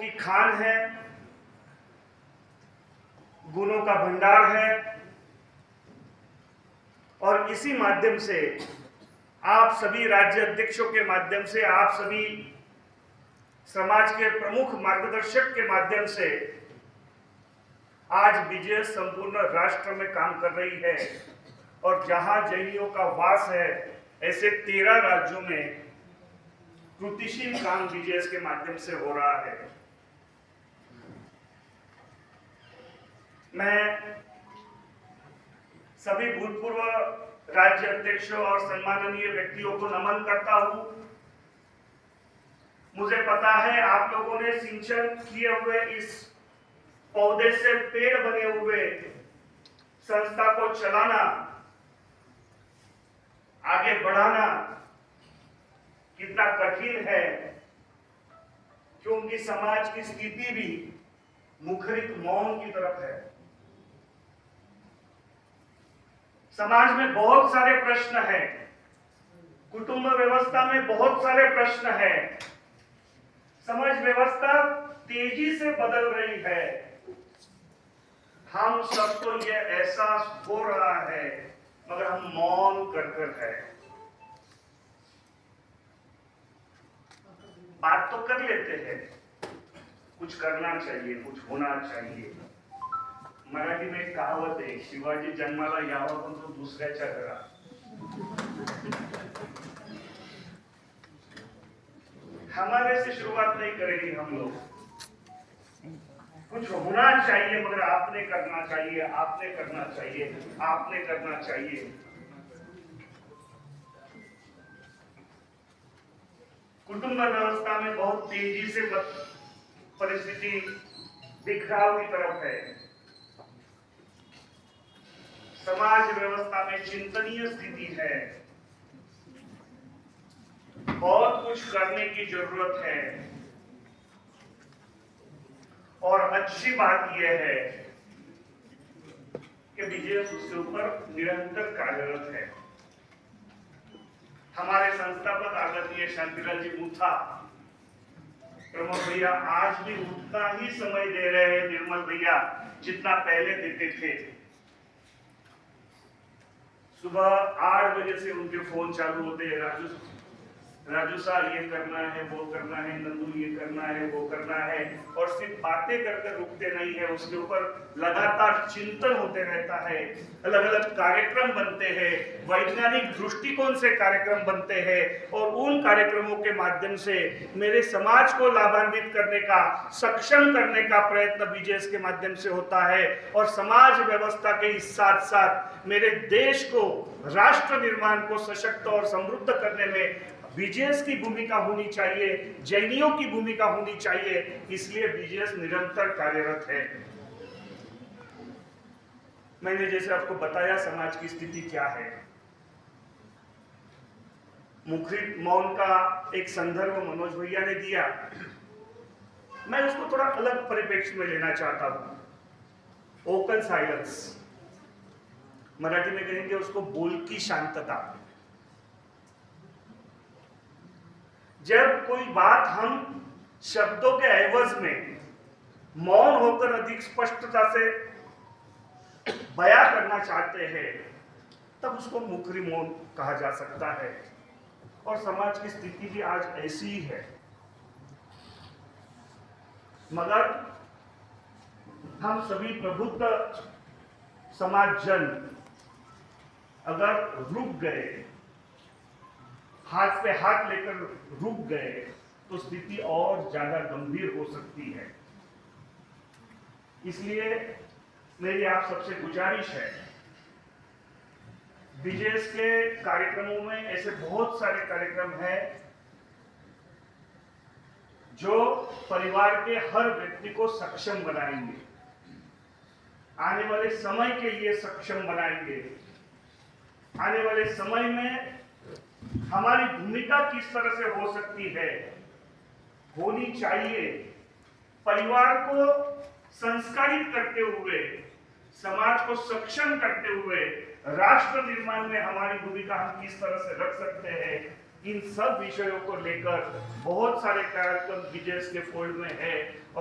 की खान है, गुणों का भंडार है, और इसी माध्यम से आप सभी राज्य अध्यक्षों के माध्यम से, आप सभी समाज के प्रमुख मार्गदर्शक के माध्यम से आज बीजेएस संपूर्ण राष्ट्र में काम कर रही है। और जहां जैनियों का वास है, ऐसे 13 राज्यों में कृतिशील काम बीजेएस के माध्यम से हो रहा है। मैं सभी भूतपूर्व राज्य अध्यक्षों और सम्माननीय व्यक्तियों को नमन करता हूं। मुझे पता है आप लोगों ने सिंचन किए हुए इस पौधे से पेड़ बने हुए संस्था को चलाना, आगे बढ़ाना कितना कठिन है, क्योंकि समाज की स्थिति भी मुखरित मौन की तरफ है। समाज में बहुत सारे प्रश्न हैं, कुटुंब व्यवस्था में बहुत सारे प्रश्न हैं, समाज व्यवस्था तेजी से बदल रही है। हम सबको ये एहसास हो रहा है, मगर हम मौन कर है। बात तो कर लेते हैं, कुछ करना चाहिए, कुछ होना चाहिए। मराठी में एक कहावत है, शिवाजी जन्माला यावा पण तो दुसऱ्याच्या घरात। हमारे से शुरुआत नहीं करेंगे हम लोग। कुछ होना चाहिए, मगर आपने करना चाहिए, आपने करना चाहिए, आपने करना चाहिए। कुटुंब व्यवस्था में बहुत तेजी से परिस्थिति बिखराव की तरफ है। समाज व्यवस्था में चिंतनीय स्थिति है, बहुत कुछ करने की जरूरत है। और अच्छी बात यह है कि बीजेएस उसके ऊपर निरंतर कार्यरत है। हमारे संस्थापक आदरणीय शांतिलाल जी मुथा प्रमोद भैया आज भी उतना ही समय दे रहे हैं, निर्मल भैया, जितना पहले देते थे। सुबह 8 बजे से उनके फोन चालू होते हैं, राजू साहब ये करना है, वो करना है, नंदू ये करना है, वो करना है, और सिर्फ बातें करके रुकते नहीं है। उसके ऊपर लगातार चिंतन होते रहता है, अलग अलग कार्यक्रम बनते हैं, वैज्ञानिक दृष्टिकोण से कार्यक्रम बनते हैं, और उन कार्यक्रमों के माध्यम से मेरे समाज को लाभान्वित करने का, सक्षम करने का प्रयत्न बीजेएस के माध्यम से होता है। और समाज व्यवस्था के साथ साथ मेरे देश को, राष्ट्र निर्माण को सशक्त और समृद्ध करने में बीजेएस की भूमिका होनी चाहिए, जैनियों की भूमिका होनी चाहिए। इसलिए बीजेएस निरंतर कार्यरत है। मैंने जैसे आपको बताया समाज की स्थिति क्या है। मुखरित मौन का एक संदर्भ मनोज भैया ने दिया, मैं उसको थोड़ा अलग परिप्रेक्ष्य में लेना चाहता हूं। ओपन साइलेंस, मराठी में कहेंगे उसको बोलकी शांतता। जब कोई बात हम शब्दों के एवज में मौन होकर अधिक स्पष्टता से बयां करना चाहते हैं, तब उसको मुखरी मौन कहा जा सकता है। और समाज की स्थिति भी आज ऐसी ही है। मगर हम सभी प्रबुद्ध समाजजन अगर रुक गए, हाथ पे हाथ लेकर रुक गए, तो स्थिति और ज्यादा गंभीर हो सकती है। इसलिए मेरी आप सबसे गुजारिश है, बीजेएस के कार्यक्रमों में ऐसे बहुत सारे कार्यक्रम हैं जो परिवार के हर व्यक्ति को सक्षम बनाएंगे, आने वाले समय के लिए सक्षम बनाएंगे। आने वाले समय में हमारी भूमिका किस तरह से हो सकती है, होनी चाहिए, परिवार को संस्कारित करते हुए, समाज को सक्षम करते हुए, राष्ट्र निर्माण में हमारी भूमिका हम किस तरह से रख सकते हैं, इन सब विषयों को लेकर बहुत सारे कार्यक्रम विजय के फोल्ड में है। और